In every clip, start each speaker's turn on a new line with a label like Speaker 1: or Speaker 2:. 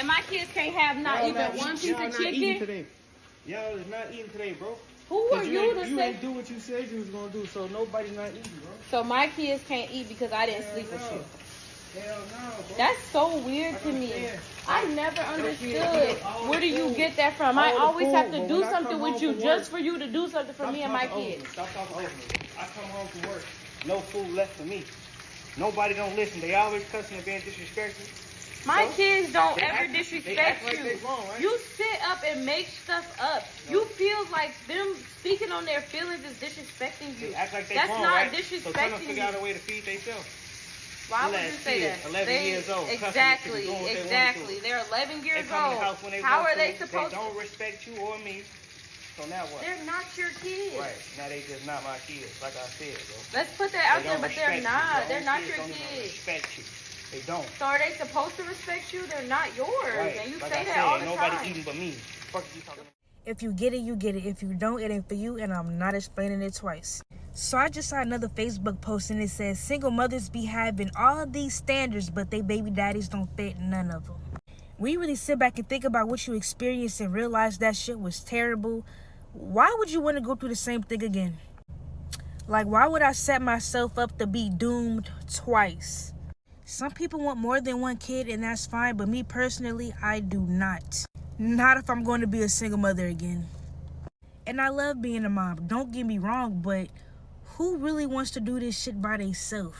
Speaker 1: And my kids can't have not even one piece of chicken.
Speaker 2: Y'all is not eating today, bro.
Speaker 1: Who are you to say?
Speaker 2: You ain't do what you said you was gonna do, so nobody's not eating, bro.
Speaker 1: So my kids can't eat because I didn't sleep with you.
Speaker 2: Hell no, bro.
Speaker 1: That's so weird to me. I never understood. Where do you get that from? I always have to do something with you just for you to do something for me and my kids.
Speaker 2: Stop talking over me. I come home from work, no food left for me. Nobody don't listen. They always cussing and being disrespectful.
Speaker 1: My kids don't ever disrespect you.
Speaker 2: Like wrong, right?
Speaker 1: You sit up and make stuff up. No. You feel like them speaking on their feelings is disrespecting you.
Speaker 2: They act like they
Speaker 1: That's
Speaker 2: wrong,
Speaker 1: not
Speaker 2: right?
Speaker 1: disrespecting
Speaker 2: so tell them to figure out a way to feed themselves.
Speaker 1: Why would you say that?
Speaker 2: 11 years old.
Speaker 1: Exactly. They're 11 years old. How are they supposed to?
Speaker 2: They don't respect you or me. So now what?
Speaker 1: They're not your kids.
Speaker 2: Right. Now they just not my kids, like I said, bro.
Speaker 1: Let's put that out there, but they're not. They're not your kids.
Speaker 2: Don't respect you. They don't.
Speaker 1: So are they supposed to respect you? They're not yours.
Speaker 2: Right.
Speaker 1: And you
Speaker 2: like
Speaker 1: say
Speaker 2: I
Speaker 1: that
Speaker 2: said,
Speaker 1: all the
Speaker 2: nobody
Speaker 1: time.
Speaker 2: eating but me. Fuck you talking about?
Speaker 3: If you get it, you get it. If you don't, it ain't for you, and I'm not explaining it twice. So I just saw another Facebook post, and it says, single mothers be having all these standards, but they baby daddies don't fit none of them. When you really sit back and think about what you experienced and realize that shit was terrible, why would you want to go through the same thing again? Like, why would I set myself up to be doomed twice? Some people want more than one kid, and that's fine, but me personally, I do not. Not if I'm going to be a single mother again. And I love being a mom, don't get me wrong, but who really wants to do this shit by themselves?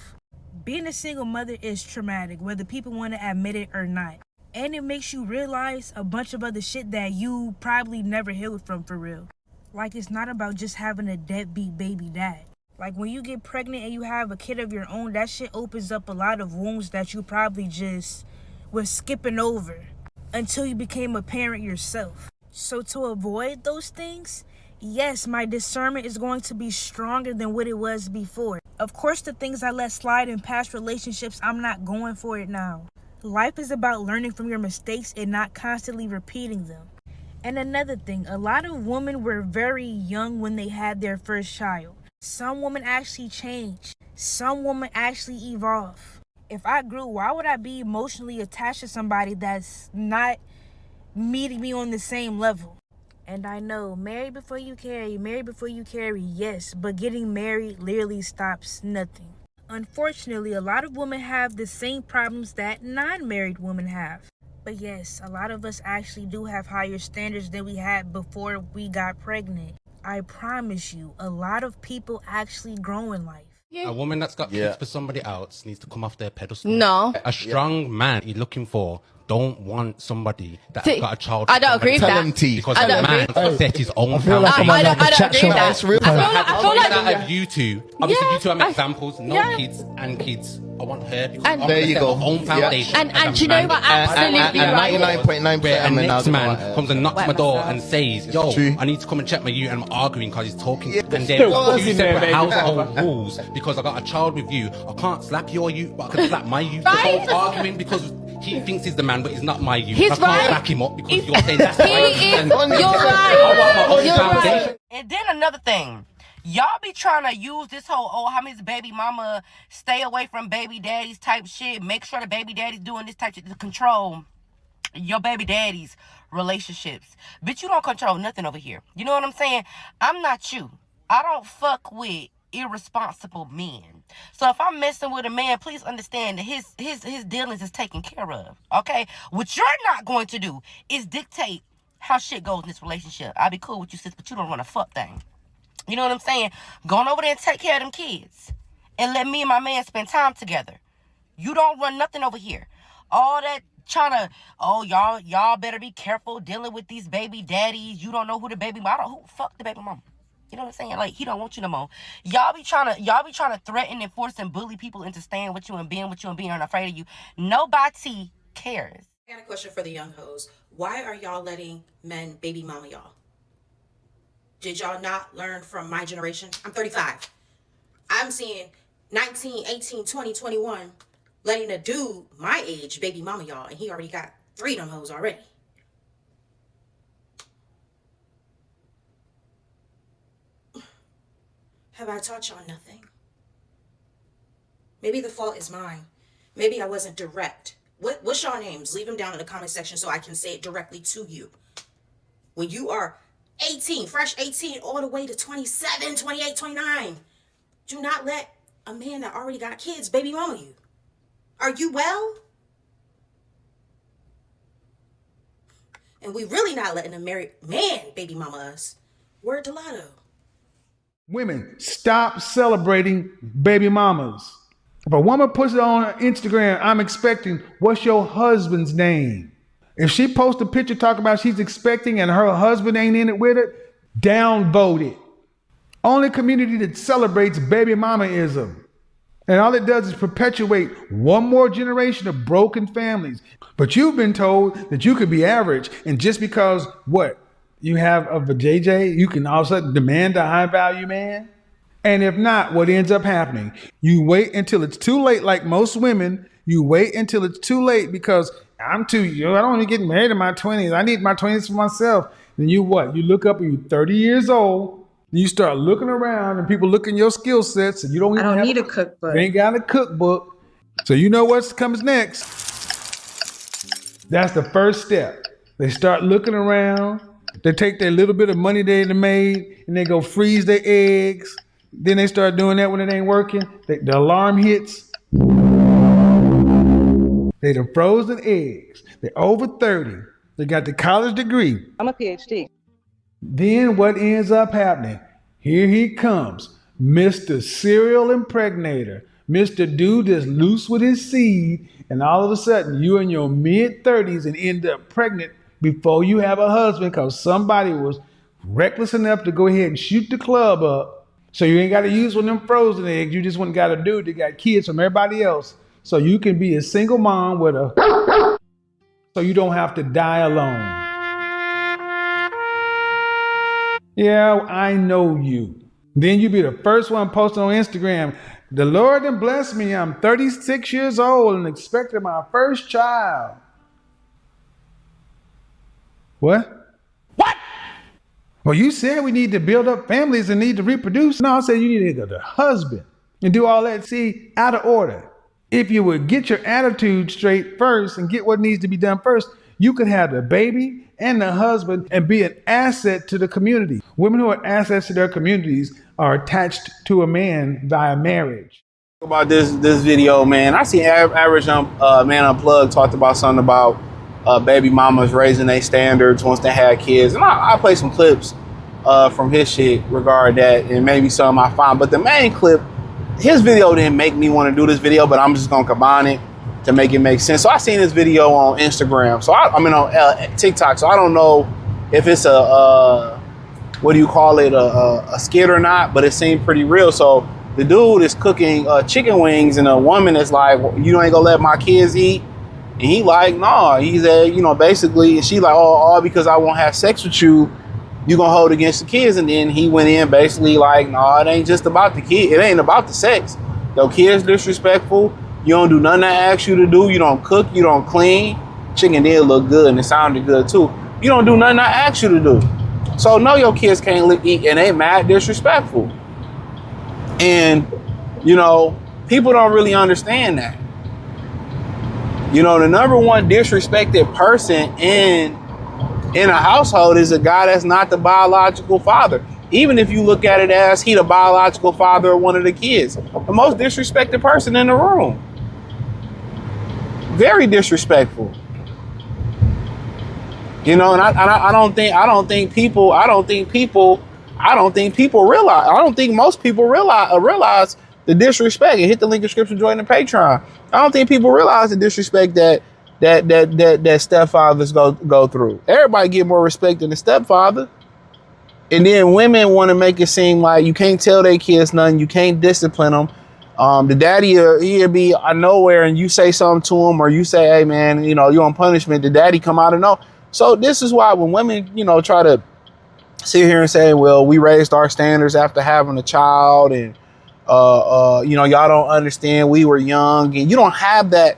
Speaker 3: Being a single mother is traumatic, whether people want to admit it or not. And it makes you realize a bunch of other shit that you probably never healed from for real. Like, it's not about just having a deadbeat baby dad. Like, when you get pregnant and you have a kid of your own, that shit opens up a lot of wounds that you probably just was skipping over until you became a parent yourself. So to avoid those things, yes, my discernment is going to be stronger than what it was before. Of course, the things I let slide in past relationships, I'm not going for it now. Life is about learning from your mistakes and not constantly repeating them. And another thing, a lot of women were very young when they had their first child. Some women actually change. Some women actually evolve. If I grew, why would I be emotionally attached to somebody that's not meeting me on the same level? And I know, marry before you carry, yes, but getting married literally stops nothing. Unfortunately, a lot of women have the same problems that non-married women have. But yes, a lot of us actually do have higher standards than we had before we got pregnant. I promise you, a lot of people actually grow in life.
Speaker 4: A woman that's got kids for somebody else needs to come off their pedestal.
Speaker 5: No.
Speaker 4: A strong man you're looking for don't want somebody that's got a child.
Speaker 5: I don't agree with that.
Speaker 4: Because a man set his own foundation.
Speaker 5: I don't agree with that.
Speaker 4: I feel like out of you two, obviously you two are examples, no kids and kids. I want her because
Speaker 6: there you go.
Speaker 4: Her own foundation.
Speaker 5: And you know what? Absolutely right.
Speaker 6: 99.9%
Speaker 4: where a next man comes and knocks my door and says, "Yo, I need to come and check my you," and I'm arguing because he's talking. And then you separate household rules because I got a child with you. I can't slap your you, but I can slap my you. So arguing because he thinks he's the man, but he's not my you.
Speaker 5: He's
Speaker 4: I can't
Speaker 5: right.
Speaker 4: back him up because you're saying that's right.
Speaker 5: You're right.
Speaker 4: You're right.
Speaker 7: And then another thing. Y'all be trying to use this whole, how many baby mama stay away from baby daddies type shit. Make sure the baby daddy's doing this type shit to control your baby daddy's relationships. Bitch, you don't control nothing over here. You know what I'm saying? I'm not you. I don't fuck with irresponsible men. So if I'm messing with a man, please understand that his dealings is taken care of. Okay? What you're not going to do is dictate how shit goes in this relationship. I'll be cool with you, sis, but you don't run a fuck thing. You know what I'm saying? Going over there and take care of them kids. And let me and my man spend time together. You don't run nothing over here. All that trying to, y'all better be careful dealing with these baby daddies. You don't know who the baby mama. Fuck the baby mama. You know what I'm saying? Like, he don't want you no more. Y'all be trying to threaten and force and bully people into staying with you and being afraid of you. Nobody cares.
Speaker 8: I got a question for the young hoes. Why are y'all letting men baby mama y'all? Did y'all not learn from my generation? I'm 35. I'm seeing 19, 18, 20, 21 letting a dude my age baby mama y'all, and he already got 3 of them hoes already. Have I taught y'all nothing? Maybe the fault is mine. Maybe I wasn't direct What's your names? Leave them down in the comment section so I can say it directly to you. When you are 18, fresh 18, all the way to 27, 28, 29, do not let a man that already got kids baby mama you. Are you well? And we really not letting a married man baby mama us. Word to Lotto.
Speaker 6: Women, stop celebrating baby mamas. If a woman puts it on Instagram, I'm expecting, what's your husband's name? If she posts a picture talking about she's expecting and her husband ain't in it with it, downvote it. Only community that celebrates baby mamaism. And all it does is perpetuate one more generation of broken families. But you've been told that you could be average, and just because what? You have a JJ, you can all of a sudden demand a high value man? And if not, what ends up happening? You wait until it's too late, like most women. You wait until it's too late because I'm too young. I don't want to get married in my 20s. I need my 20s for myself. Then you what? You look up and you're 30 years old. And you start looking around and people look in your skill sets and you don't even
Speaker 9: need a cookbook.
Speaker 6: You ain't got a cookbook. So you know what comes next. That's the first step. They start looking around. They take their little bit of money they made and they go freeze their eggs. Then they start doing that when it ain't working. The alarm hits. They done frozen eggs. They're over 30. They got the college degree.
Speaker 9: I'm a PhD.
Speaker 6: Then what ends up happening? Here he comes, Mr. Serial Impregnator, Mr. Dude that's loose with his seed, and all of a sudden you're in your mid-30s and end up pregnant before you have a husband because somebody was reckless enough to go ahead and shoot the club up. So you ain't got to use one of them frozen eggs. You just wouldn't got to do it. They got kids from everybody else. So you can be a single mom with a... so you don't have to die alone. Yeah, I know you. Then you be the first one posting on Instagram. The Lord done blessed me. I'm 36 years old and expecting my first child. What?
Speaker 2: What?
Speaker 6: Well, you said we need to build up families and need to reproduce. No, I said you need to get a husband and do all that. See, out of order. If you would get your attitude straight first and get what needs to be done first, you could have the baby and the husband and be an asset to the community. Women who are assets to their communities are attached to a man via marriage.
Speaker 10: About this video, man, I see Average Man Unplugged talked about something about baby mamas raising their standards once they had kids, and I play some clips from his shit regarding that, and maybe some I find. But the main clip, his video didn't make me want to do this video, but I'm just gonna combine it to make it make sense. So I seen this video on Instagram. So I mean on TikTok. So I don't know if it's a what do you call it, a skit or not, but it seemed pretty real. So the dude is cooking chicken wings and a woman is like, you ain't gonna let my kids eat? And he like, nah. He said, you know, basically, and she like, oh, all because I won't have sex with you, you gonna hold against the kids. And then he went in basically like, nah, it ain't just about the kid. It ain't about the sex. Your kid's disrespectful. You don't do nothing I ask you to do. You don't cook. You don't clean. Chicken did look good and it sounded good too. You don't do nothing I ask you to do. So no, your kids can't eat, and they mad disrespectful. And, you know, people don't really understand that. You know, the number one disrespected person in a household is a guy that's not the biological father. Even if you look at it as he the biological father of one of the kids. The most disrespected person in the room. Very disrespectful. You know, and I don't think most people realize the disrespect. And hit the link in the description, join the Patreon. I don't think people realize the disrespect that stepfathers go through. Everybody get more respect than the stepfather. And then women want to make it seem like you can't tell their kids nothing, you can't discipline them. The daddy, he'll be out of nowhere and you say something to him, or you say, hey man, you know, you're on punishment. The daddy come out of nowhere. So this is why when women, you know, try to sit here and say, well, we raised our standards after having a child, and you know, y'all don't understand, we were young, and you don't have that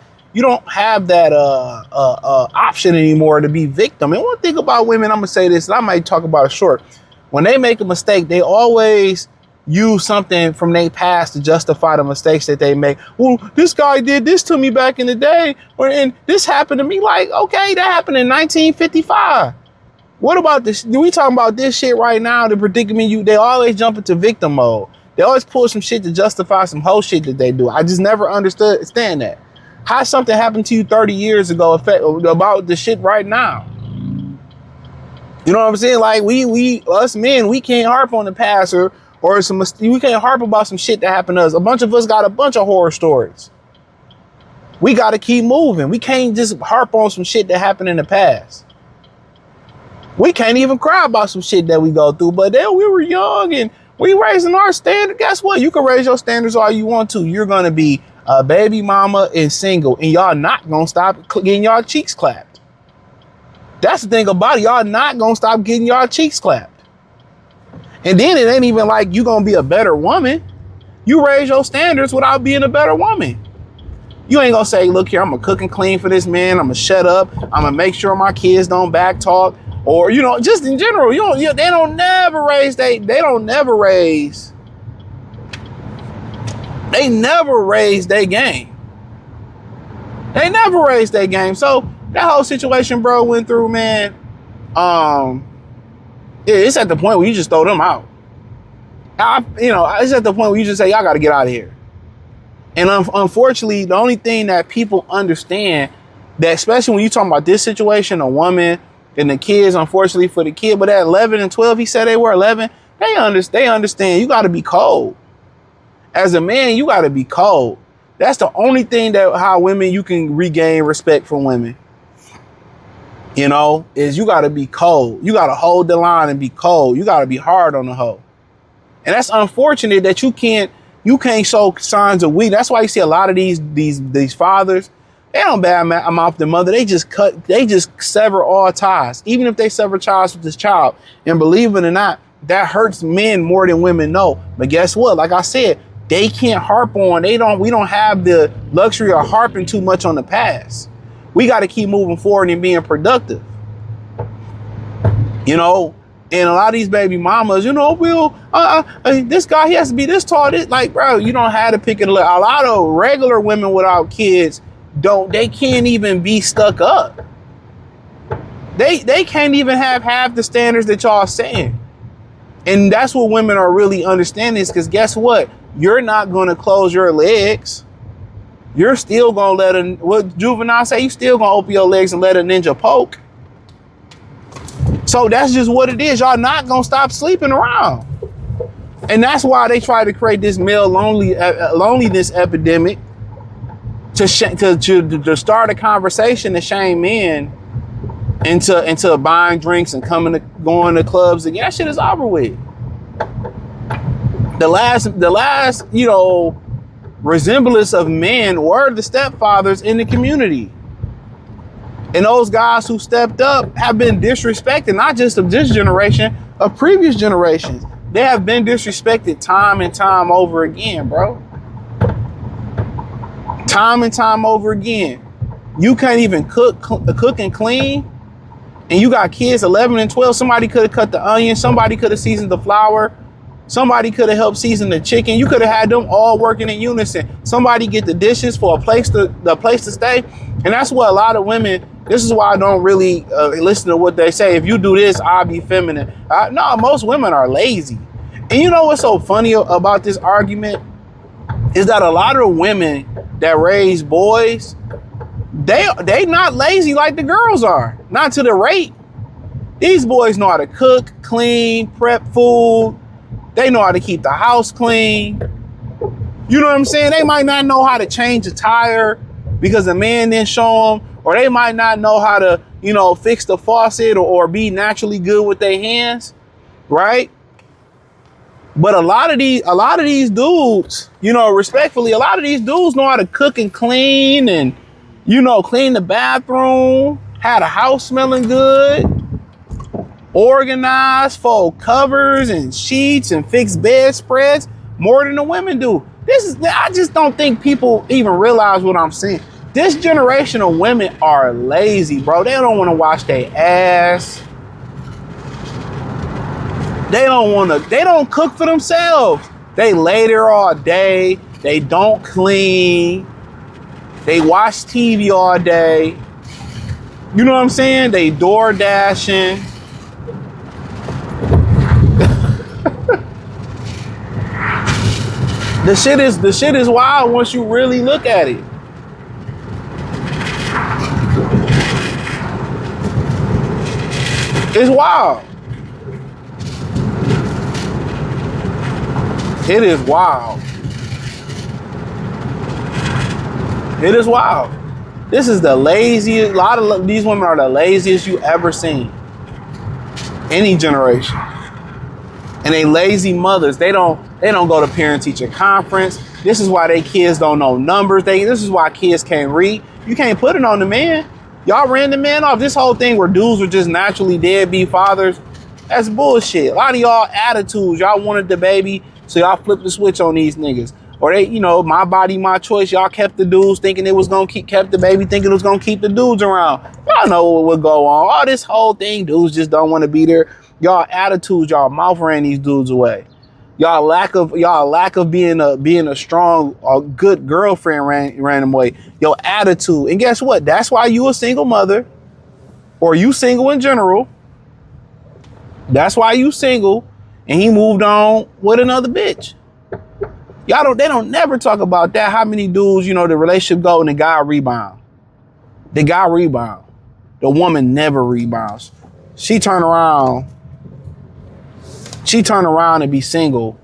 Speaker 10: option anymore to be victim. And one thing about women, I'm gonna say this, and I might talk about it short. When they make a mistake, they always use something from their past to justify the mistakes that they make. Well, this guy did this to me back in the day, and this happened to me. Like, okay, that happened in 1955. What about this? We talking about this shit right now, the predicament they always jump into victim mode. They always pull some shit to justify some whole shit that they do. I just never understand that. How something happened to you 30 years ago about the shit right now? You know what I'm saying? Like us men, we can't harp on the past or we can't harp about some shit that happened to us. A bunch of us got a bunch of horror stories. We got to keep moving. We can't just harp on some shit that happened in the past. We can't even cry about some shit that we go through, but then we were young and we raising our standard. Guess what? You can raise your standards all you want to. You're going to be a baby mama and single, and y'all not going to stop getting y'all cheeks clapped. That's the thing about it. Y'all not going to stop getting y'all cheeks clapped. And then it ain't even like you going to be a better woman. You raise your standards without being a better woman. You ain't going to say, look here, I'm going to cook and clean for this man. I'm going to shut up. I'm going to make sure my kids don't back talk. Or, you know, just in general, they don't never raise their game. They never raised their game. So that whole situation bro went through, man, it's at the point where you just throw them out. It's at the point where you just say, y'all got to get out of here. And unfortunately, the only thing that people understand, that especially when you talking about this situation, a woman and the kids, unfortunately for the kid, but at 11 and 12, he said they were 11, they understand you got to be cold. As a man, you got to be cold. That's the only thing how women, you can regain respect from women. You know, is you got to be cold. You got to hold the line and be cold. You got to be hard on the hoe. And that's unfortunate that you can't show signs of weakness. That's why you see a lot of these fathers, they don't mouth their mother. They just sever all ties. Even if they sever ties with this child. And believe it or not, that hurts men more than women know. But guess what? Like I said, they can't harp on. We don't have the luxury of harping too much on the past. We got to keep moving forward and being productive. You know, and a lot of these baby mamas, this guy, he has to be this tall. Like, bro, you don't have to pick it. A lot of regular women without kids they can't even be stuck up. They can't even have half the standards that y'all saying. And that's what women are really understanding, is because guess what? You're not going to close your legs. You're still going to what Juvenile say, you still going to open your legs and let a ninja poke. So that's just what it is. Y'all not going to stop sleeping around. And that's why they try to create this male loneliness epidemic to start a conversation to shame men into buying drinks and going to clubs. And that shit is over with. The last, resemblance of men were the stepfathers in the community. And those guys who stepped up have been disrespected, not just of this generation, of previous generations. They have been disrespected time and time over again, bro. Time and time over again. You can't even cook and clean. And you got kids 11 and 12. Somebody could have cut the onion. Somebody could have seasoned the flour. Somebody could have helped season the chicken. You could have had them all working in unison. Somebody get the dishes for a place to stay. And that's what a lot of women, this is why I don't really listen to what they say. If you do this, I'll be feminine. No, most women are lazy. And you know what's so funny about this argument? Is that a lot of women that raise boys, they not lazy like the girls are. Not to the rate. These boys know how to cook, clean, prep food. They know how to keep the house clean. You know what I'm saying? They might not know how to change a tire because a man didn't show them. Or they might not know how to, fix the faucet or be naturally good with their hands. Right? But a lot of these dudes, respectfully, a lot of these dudes know how to cook and clean and, clean the bathroom, have the house smelling good, organize, fold covers and sheets and fix bedspreads more than the women do. I just don't think people even realize what I'm saying. This generation of women are lazy, bro. They don't want to wash their ass. They don't cook for themselves. They lay there all day. They don't clean. They watch TV all day. You know what I'm saying? They door dashing. The shit is wild once you really look at it. It's wild. It is wild. It is wild. This is the laziest. A lot of these women are the laziest you ever seen. Any generation. And they lazy mothers. They don't go to parent-teacher conference. This is why they kids don't know numbers. This is why kids can't read. You can't put it on the man. Y'all ran the man off. This whole thing where dudes were just naturally deadbeat fathers, that's bullshit. A lot of y'all attitudes. Y'all wanted the baby, so y'all flipped the switch on these niggas. Or they, my body, my choice. Y'all kept the dudes thinking it was gonna kept the baby thinking it was gonna keep the dudes around. Y'all know what would go on. All this whole thing, dudes just don't want to be there. Y'all attitudes, y'all mouth ran these dudes away. Y'all lack of being a strong or good girlfriend ran them away. Your attitude. And guess what? That's why you a single mother, or you single in general. That's why you single, and he moved on with another bitch. They don't never talk about that. How many dudes, the relationship go and the guy rebound. The guy rebound. The woman never rebounds. She turn around and be single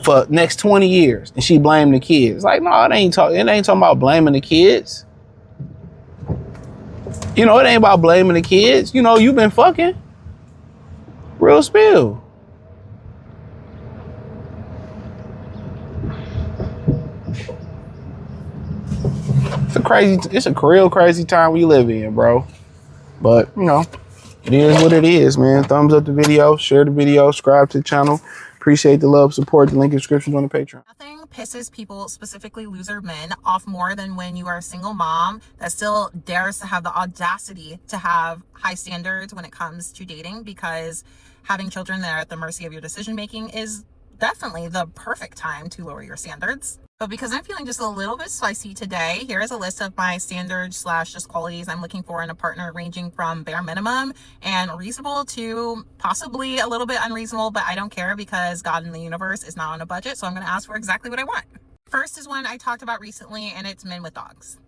Speaker 10: for next 20 years, and she blame the kids. Like, no, it ain't talking about blaming the kids. It ain't about blaming the kids. You've been fucking. Real spill. It's a real crazy time we live in, bro. But, it is what it is, man. Thumbs up the video, share the video, subscribe to the channel. Appreciate the love, support. The link in the description on the Patreon.
Speaker 7: Nothing pisses people, specifically loser men, off more than when you are a single mom that still dares to have the audacity to have high standards when it comes to dating, because having children that are at the mercy of your decision making is definitely the perfect time to lower your standards. But because I'm feeling just a little bit spicy today, here is a list of my standards / just qualities I'm looking for in a partner, ranging from bare minimum and reasonable to possibly a little bit unreasonable, but I don't care because God in the universe is not on a budget, so I'm going to ask for exactly what I want. First is one I talked about recently, and it's men with dogs.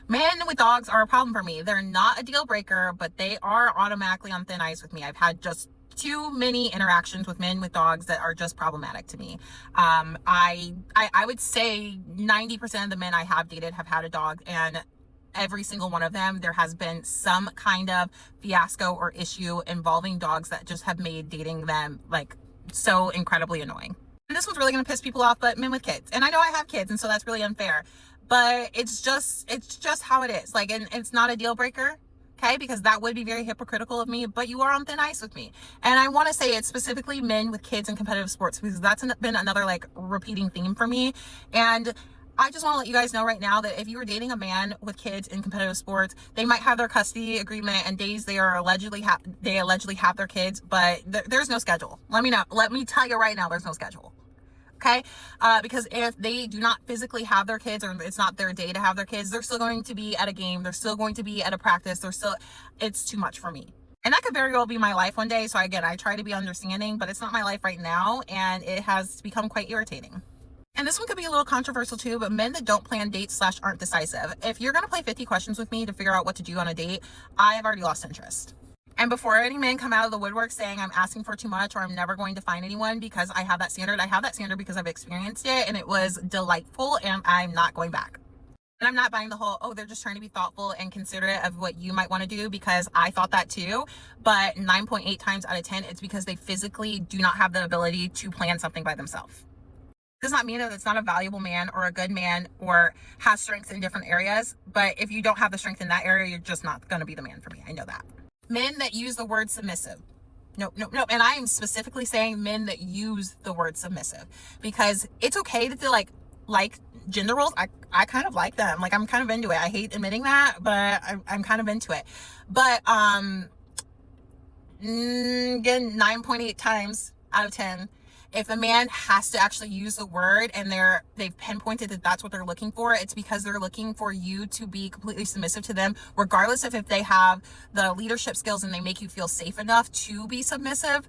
Speaker 7: Men with dogs are a problem for me. They're not a deal breaker, but they are automatically on thin ice with me. I've had just too many interactions with men with dogs that are just problematic to me. I would say 90% of the men I have dated have had a dog, and every single one of them, there has been some kind of fiasco or issue involving dogs that just have made dating them like so incredibly annoying. And this one's really going to piss people off, but men with kids. And I know I have kids, and so that's really unfair, but it's just how it is. Like, and it's not a deal breaker. Okay, because that would be very hypocritical of me, but you are on thin ice with me. And I want to say it's specifically men with kids in competitive sports, because that's been another like repeating theme for me. And I just want to let you guys know right now that if you were dating a man with kids in competitive sports, they might have their custody agreement and days they allegedly have their kids, but there's no schedule. Let me tell you right now, there's no schedule. Okay, because if they do not physically have their kids, or it's not their day to have their kids, they're still going to be at a game, they're still going to be at a practice, it's too much for me. And that could very well be my life one day. So again, I try to be understanding, but it's not my life right now, and it has become quite irritating. And this one could be a little controversial too, but men that don't plan dates / aren't decisive. If you're going to play 50 questions with me to figure out what to do on a date, I have already lost interest. And before any men come out of the woodwork saying I'm asking for too much or I'm never going to find anyone because I have that standard because I've experienced it and it was delightful, and I'm not going back. And I'm not buying the whole, oh, they're just trying to be thoughtful and considerate of what you might want to do, because I thought that too. But 9.8 times out of 10, it's because they physically do not have the ability to plan something by themselves. Does not mean that it's not a valuable man or a good man or has strengths in different areas. But if you don't have the strength in that area, you're just not going to be the man for me. I know that. Men that use the word submissive. No. And I am specifically saying men that use the word submissive, because it's okay to feel like gender roles. I kind of like them. Like, I'm kind of into it. I hate admitting that, but I'm kind of into it. But again, 9.8 times out of 10,
Speaker 9: If a man has to actually use the word and they've pinpointed that that's what they're looking for, it's because they're looking for you to be completely submissive to them, regardless of if they have the leadership skills and they make you feel safe enough to be submissive.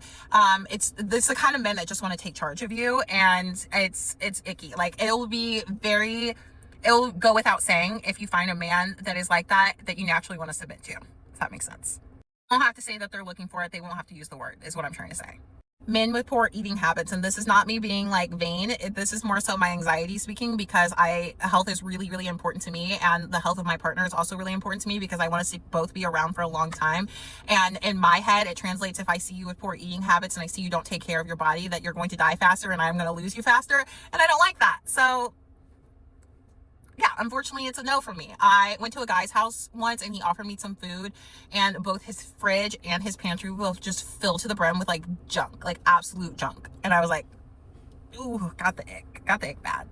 Speaker 9: It's the kind of men that just want to take charge of you, and it's icky. Like, it'll go without saying if you find a man that is like that you naturally want to submit to, if that makes sense. They don't have to say that they're looking for it. They won't have to use the word, is what I'm trying to say. Men with poor eating habits, and this is not me being like vain, this is more so my anxiety speaking, because health is really, really important to me, and the health of my partner is also really important to me, because I want to both be around for a long time. And in my head, it translates, if I see you with poor eating habits and I see you don't take care of your body, that you're going to die faster and I'm going to lose you faster, and I don't like that. So yeah, unfortunately, it's a no for me. I went to a guy's house once and he offered me some food, and both his fridge and his pantry both just filled to the brim with like junk, like absolute junk. And I was like, ooh, got the ick bad.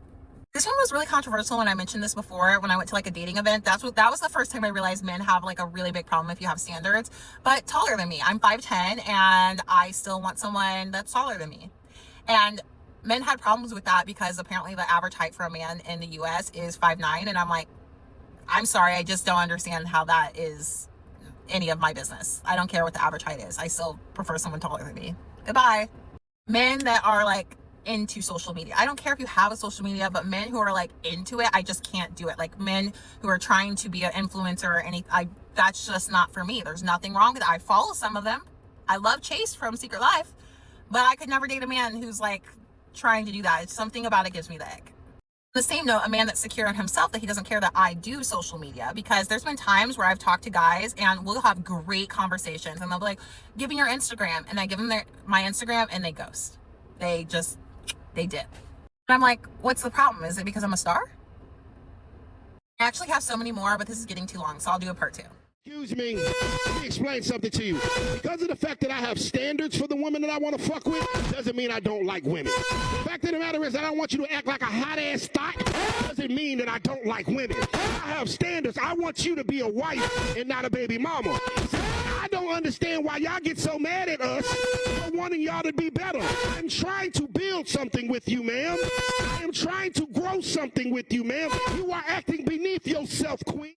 Speaker 9: This one was really controversial when I mentioned this before, when I went to like a dating event. That was the first time I realized men have like a really big problem if you have standards, but taller than me. I'm 5'10" and I still want someone that's taller than me. And men had problems with that because apparently the average height for a man in the US is 5'9", and I'm like, I'm sorry, I just don't understand how that is any of my business. I don't care what the average height is. I still prefer someone taller than me. Goodbye. Men that are like into social media. I don't care if you have a social media, but men who are like into it, I just can't do it. Like men who are trying to be an influencer or anything, that's just not for me. There's nothing wrong with it. I follow some of them. I love Chase from Secret Life, but I could never date a man who's like trying to do that. It's something about it gives me the ick. On the same note, a man that's secure in himself, that he doesn't care that I do social media, because there's been times where I've talked to guys and we'll have great conversations and they'll be like, give me your Instagram, and I give them my Instagram and they ghost. They dip. And I'm like, what's the problem? Is it because I'm a star? I actually have so many more, but this is getting too long, so I'll do a part 2.
Speaker 11: Excuse me, let me explain something to you. Because of the fact that I have standards for the women that I want to fuck with, doesn't mean I don't like women. The fact of the matter is that I don't want you to act like a hot-ass thought, doesn't mean that I don't like women. I have standards. I want you to be a wife and not a baby mama. I don't understand why y'all get so mad at us for wanting y'all to be better. I'm trying to build something with you, ma'am. I am trying to grow something with you, ma'am. You are acting beneath yourself, queen.